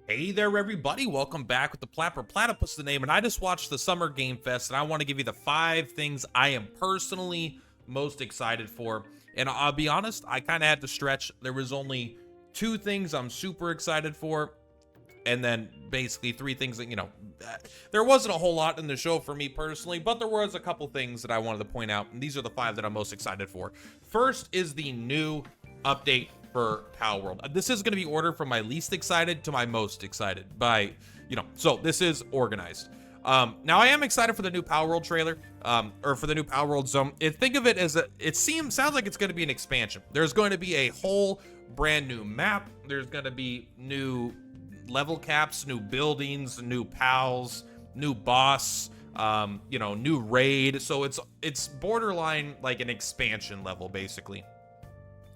Hey there, everybody. Welcome back with the Purplatypus, the name. And I just watched the Summer Game Fest, and I want to give you the 5 things I am personally most excited for. And I'll be honest, I kind of had to stretch. There was only 2 things I'm super excited for, and then basically 3 things that, there wasn't a whole lot in the show for me personally, but there was a couple things that I wanted to point out, and these are the 5 that I'm most excited for. First is the new update for Palworld. This is going to be ordered from my least excited to my most excited by, so this is organized. Now I am excited for the new Palworld trailer, or for the new Palworld zone. Think of it as sounds like it's going to be an expansion. There's going to be a whole brand new map. There's going to be new level caps, new buildings, new pals, new boss, new raid. So it's borderline like an expansion level basically.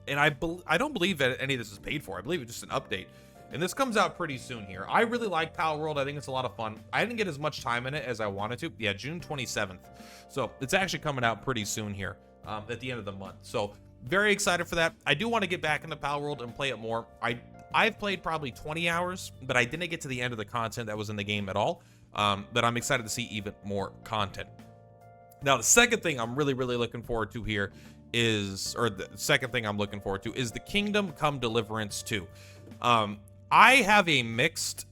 And I don't believe that any of this is paid for. I believe it's just an update. And this comes out pretty soon here. I really like Palworld. I think it's a lot of fun. I didn't get as much time in it as I wanted to. Yeah, June 27th. So it's actually coming out pretty soon here, at the end of the month. So very excited for that. I do want to get back into Palworld and play it more. I've played probably 20 hours, but I didn't get to the end of the content that was in the game at all. But I'm excited to see even more content. Now, the second thing I'm really looking forward to here is the Kingdom Come Deliverance 2. I have a mixed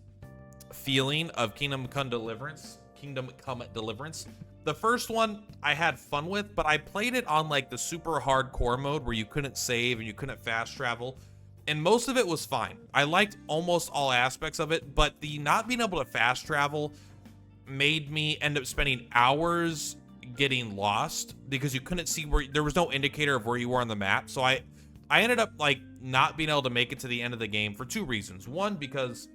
feeling of Kingdom Come Deliverance. The first one I had fun with, but I played it on like the super hardcore mode where you couldn't save and you couldn't fast travel, and most of it was fine. I liked almost all aspects of it, but the not being able to fast travel made me end up spending hours getting lost because you couldn't see where there was no indicator of where you were on the map. So I ended up like not being able to make it to the end of the game for 2 reasons. One, because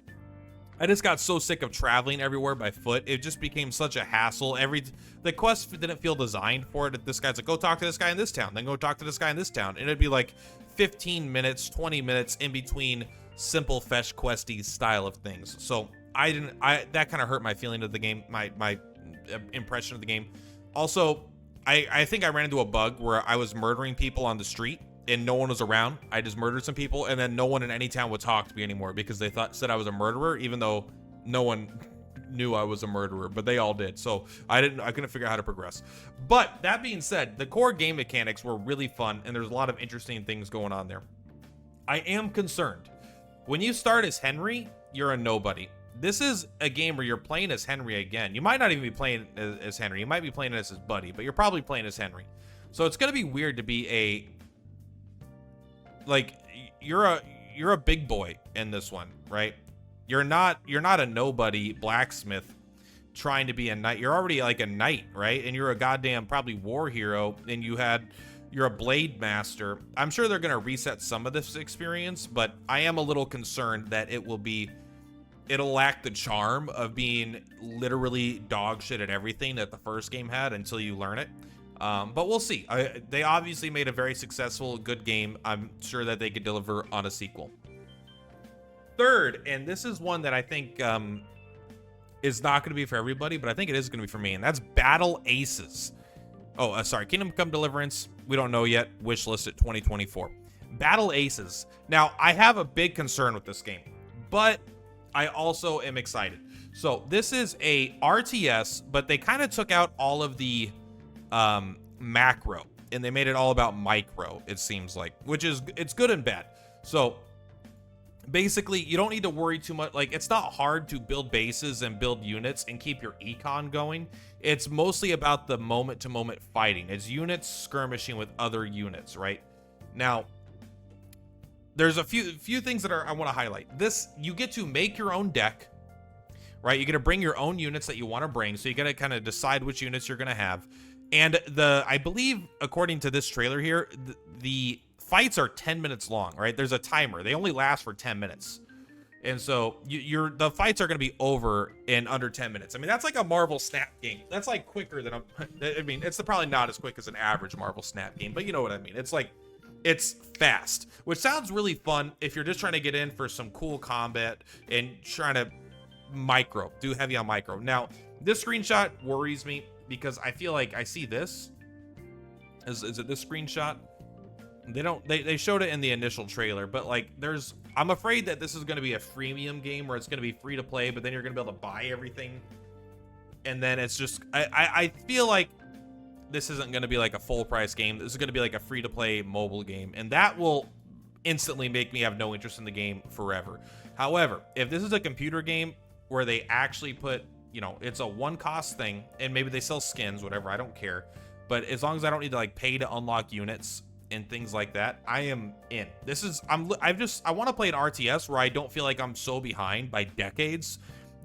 I just got so sick of traveling everywhere by foot. It just became such a hassle. The quest didn't feel designed for it. This guy's like, go talk to this guy in this town, then go talk to this guy in this town, and it'd be like 15 minutes, 20 minutes in between simple fetch questy style of things. So that kind of hurt my feeling of the game, my impression of the game. Also, I think I ran into a bug where I was murdering people on the street and no one was around. I just murdered some people, and then no one in any town would talk to me anymore because they said I was a murderer, even though no one knew I was a murderer, but they all did. So I couldn't figure out how to progress. But that being said, the core game mechanics were really fun, and there's a lot of interesting things going on there. I am concerned. When you start as Henry, you're a nobody. This is a game where you're playing as Henry again. You might not even be playing as Henry. You might be playing as his buddy, but you're probably playing as Henry. So it's gonna be weird to be you're a big boy in this one, right? You're not a nobody blacksmith trying to be a knight. You're already like a knight, right? And you're a goddamn probably war hero, and you're a blade master. I'm sure they're gonna reset some of this experience, but I am a little concerned that it'll lack the charm of being literally dog shit at everything that the first game had until you learn it. But we'll see. They obviously made a very successful, good game. I'm sure that they could deliver on a sequel. Third, and this is one that I think is not going to be for everybody, but I think it is going to be for me, and that's Battle Aces. Kingdom Come Deliverance. We don't know yet. Wishlist at 2024. Battle Aces. Now, I have a big concern with this game, but I also am excited. So this is a RTS, but they kind of took out all of the macro and they made it all about micro, it seems like, it's good and bad. So basically you don't need to worry too much. Like, it's not hard to build bases and build units and keep your econ going. It's mostly about the moment to moment fighting. It's units skirmishing with other units, right? Now, there's a few things that I want to highlight. This, you get to make your own deck, right? You get to bring your own units that you want to bring. So you got to kind of decide which units you're going to have. And I believe, according to this trailer here, the fights are 10 minutes long, right? There's a timer. They only last for 10 minutes. And so the fights are going to be over in under 10 minutes. I mean, that's like a Marvel Snap game. That's like quicker than it's probably not as quick as an average Marvel Snap game, but you know what I mean. It's fast, which sounds really fun if you're just trying to get in for some cool combat and trying to do heavy on micro. Now, this screenshot worries me because I feel like I see this. Is it this screenshot? They showed it in the initial trailer, but like there's I'm afraid that this is going to be a freemium game where it's going to be free to play, but then you're going to be able to buy everything. And then it's just, I feel like this isn't going to be like a full price game. This is going to be like a free to play mobile game. And that will instantly make me have no interest in the game forever. However, if this is a computer game where they actually put, you know, it's a one cost thing and maybe they sell skins, whatever, I don't care. But as long as I don't need to like pay to unlock units and things like that, I am in. This is, I want to play an RTS where I don't feel like I'm so behind by decades,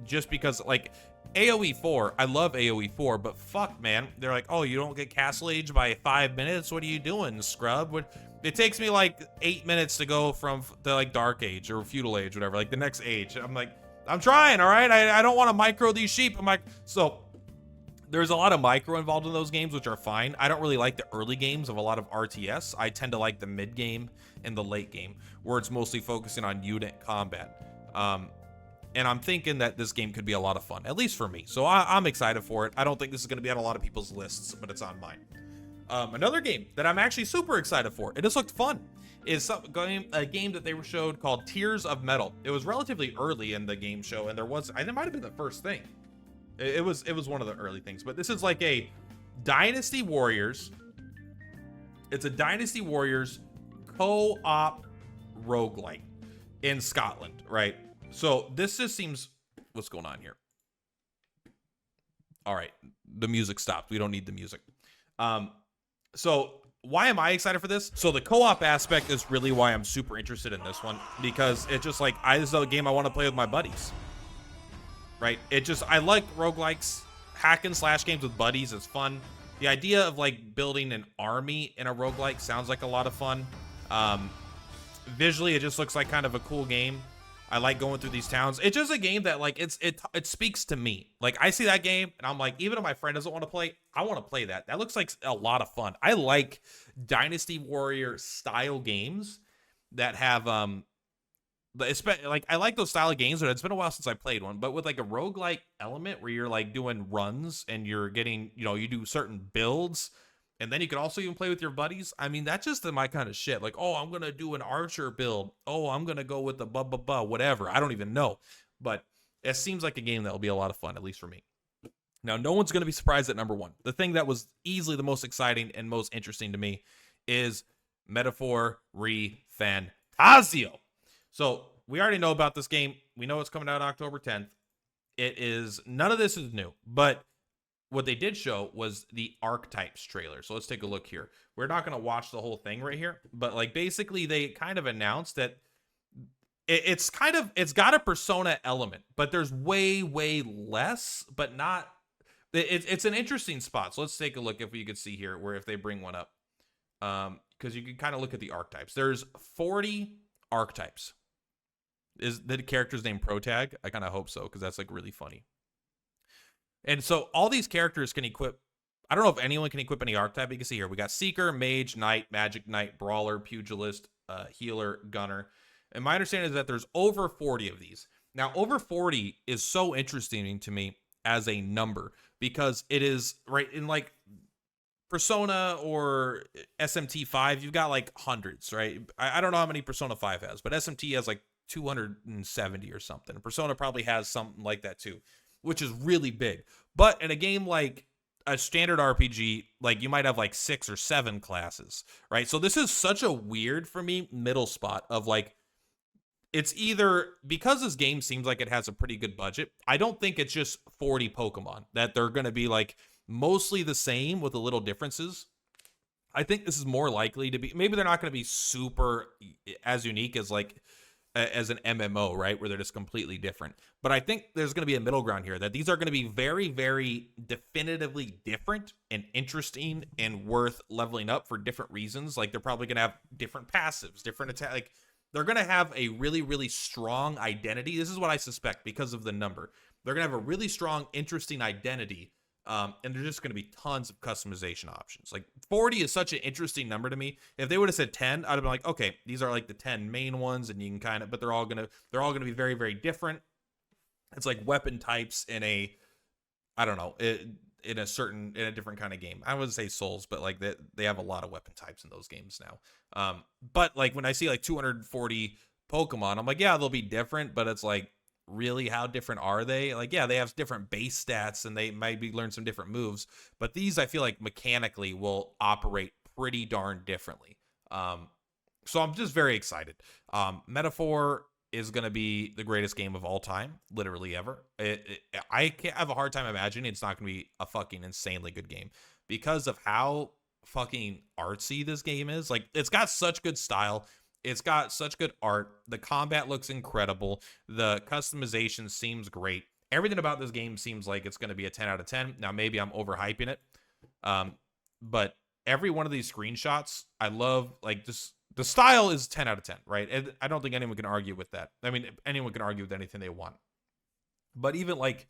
just because like AoE 4, I love AoE 4, but fuck, man, they're like, oh, you don't get Castle Age by 5 minutes? What are you doing, scrub? It takes me like 8 minutes to go from the like Dark Age or Feudal Age, whatever, like the next age. I'm like, I'm trying, all right? I don't want to micro these sheep. I'm like, so there's a lot of micro involved in those games, which are fine. I don't really like the early games of a lot of RTS. I tend to like the mid game and the late game, where it's mostly focusing on unit combat. And I'm thinking that this game could be a lot of fun, at least for me. So I'm excited for it. I don't think this is going to be on a lot of people's lists, but it's on mine. Another game that I'm actually super excited for, and this looked fun, is a game that they were showed called Tears of Metal. It was relatively early in the game show, and I think it might have been the first thing. It was one of the early things, but this is like a Dynasty Warriors. It's a Dynasty Warriors co-op roguelike in Scotland, right? So this just seems, what's going on here? All right, the music stopped. We don't need the music. So why am I excited for this? So the co-op aspect is really why I'm super interested in this one, because it's just like, this is a game I want to play with my buddies. Right? I like roguelikes, hack and slash games with buddies. It's fun. The idea of like building an army in a roguelike sounds like a lot of fun. Visually, it just looks like kind of a cool game. I like going through these towns. It's just a game that like, it speaks to me. Like I see that game and I'm like, even if my friend doesn't want to play, I want to play that. That looks like a lot of fun. I like Dynasty Warrior style games that have, like I like those style of games, but it's been a while since I played one. But with like a roguelike element where you're like doing runs and you're getting, you know, you do certain builds, and then you can also even play with your buddies. I mean, that's just my kind of shit. Like, oh, I'm gonna do an archer build. Oh, I'm gonna go with the whatever. I don't even know, but it seems like a game that will be a lot of fun, at least for me. Now, no one's gonna be surprised at number one. The thing that was easily the most exciting and most interesting to me is Metaphor ReFantazio. So we already know about this game. We know it's coming out October 10th. None of this is new, but what they did show was the archetypes trailer. So let's take a look here. We're not going to watch the whole thing right here, but like basically they kind of announced that it's got a Persona element, but there's way less, but not. It's an interesting spot. So let's take a look if you could see here, where if they bring one up, because you can kind of look at the archetypes. There's 40 archetypes. Is the character's name Protag? I kind of hope so, because that's like really funny. And so all these characters can equip. I don't know if anyone can equip any archetype. You can see here we got Seeker, Mage, Knight, Magic Knight, Brawler, Pugilist, Healer, Gunner. And my understanding is that there's over 40 of these. Now, over 40 is so interesting to me as a number, because it is right in like Persona or SMT 5. You've got like hundreds, right? I don't know how many Persona 5 has, but SMT has like 270 or something. Persona probably has something like that too, which is really big. But in a game like a standard RPG, like you might have like 6 or 7 classes, right? So this is such a weird, for me, middle spot of like, it's either, because this game seems like it has a pretty good budget, I don't think it's just 40 Pokemon, that they're going to be like mostly the same with the little differences. I think this is more likely to be, maybe they're not going to be super as unique as like as an MMO, right, where they're just completely different. But I think there's going to be a middle ground here, that these are going to be very, very definitively different and interesting and worth leveling up for different reasons. Like they're probably going to have different passives, different attack. Like they're going to have a really, really strong identity. This is what I suspect because of the number. They're going to have a really strong, interesting identity. And there's just going to be tons of customization options. Like 40 is such an interesting number to me. If they would have said 10, I'd have been like, okay, these are like the 10 main ones, and you can kind of, but they're all gonna be very, very different. It's like weapon types in a, I don't know, in a different kind of game. I wouldn't say Souls, but like they have a lot of weapon types in those games now. But like when I see like 240 Pokemon. I'm like, yeah, they'll be different, but it's like, really, how different are they? Like, yeah, they have different base stats and they maybe learn some different moves, but these I feel like mechanically will operate pretty darn differently. So I'm just very excited. Metaphor is going to be the greatest game of all time, literally ever. I can't have a hard time imagining it's not going to be a fucking insanely good game because of how fucking artsy this game is. Like, it's got such good style. It's got such good art. The combat looks incredible. The customization seems great. Everything about this game seems like it's going to be a 10 out of 10. Now, maybe I'm overhyping it. But every one of these screenshots, I love, like, just the style is 10 out of 10, right? And I don't think anyone can argue with that. I mean, anyone can argue with anything they want. But even, like,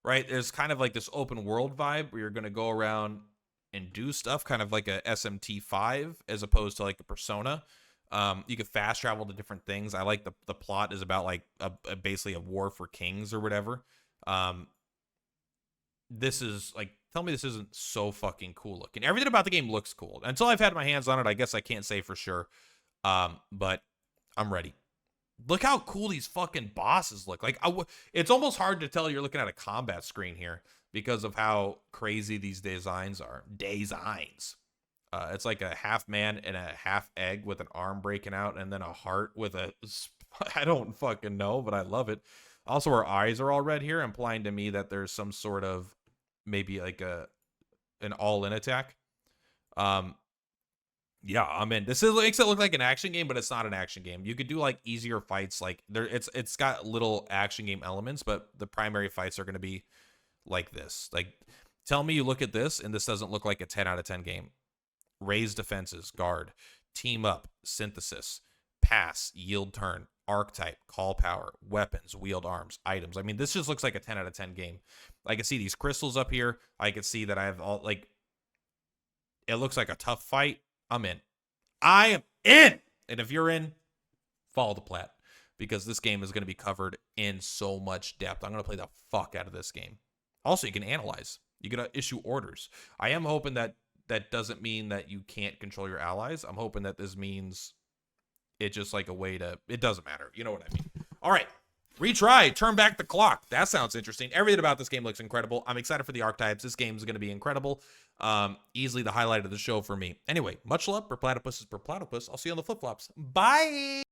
right, there's kind of like this open world vibe where you're going to go around and do stuff, kind of like a SMT5 as opposed to like a Persona. You can fast travel to different things. I like the plot is about like basically a war for kings or whatever. This is like, tell me this isn't so fucking cool looking. Everything about the game looks cool. Until I've had my hands on it, I guess I can't say for sure. But I'm ready. Look how cool these fucking bosses look. Like, it's almost hard to tell you're looking at a combat screen here because of how crazy these designs are. It's like a half man and a half egg with an arm breaking out and then a heart with a, I don't fucking know, but I love it. Also, our eyes are all red here, implying to me that there's some sort of maybe like an all-in attack. Yeah, I'm in. This makes it look like an action game, but it's not an action game. You could do like easier fights, like it's got little action game elements, but the primary fights are going to be like this. Like, tell me you look at this and this doesn't look like a 10 out of 10 game. Raise defenses, guard, team up, synthesis, pass, yield turn, archetype, call power, weapons, wield arms, items. I mean, this just looks like a 10 out of 10 game. I can see these crystals up here. I can see that I have all, like, it looks like a tough fight. I'm in. I am in. And if you're in, follow the plat because this game is going to be covered in so much depth. I'm going to play the fuck out of this game. Also, you can analyze. You can issue orders. I am hoping that doesn't mean that you can't control your allies. I'm hoping that this means it's just like a way to, it doesn't matter. You know what I mean? All right. Retry. Turn back the clock. That sounds interesting. Everything about this game looks incredible. I'm excited for the archetypes. This game is going to be incredible. Easily the highlight of the show for me. Anyway, much love. Purplatypus is Purplatypus. I'll see you on the flip-flops. Bye.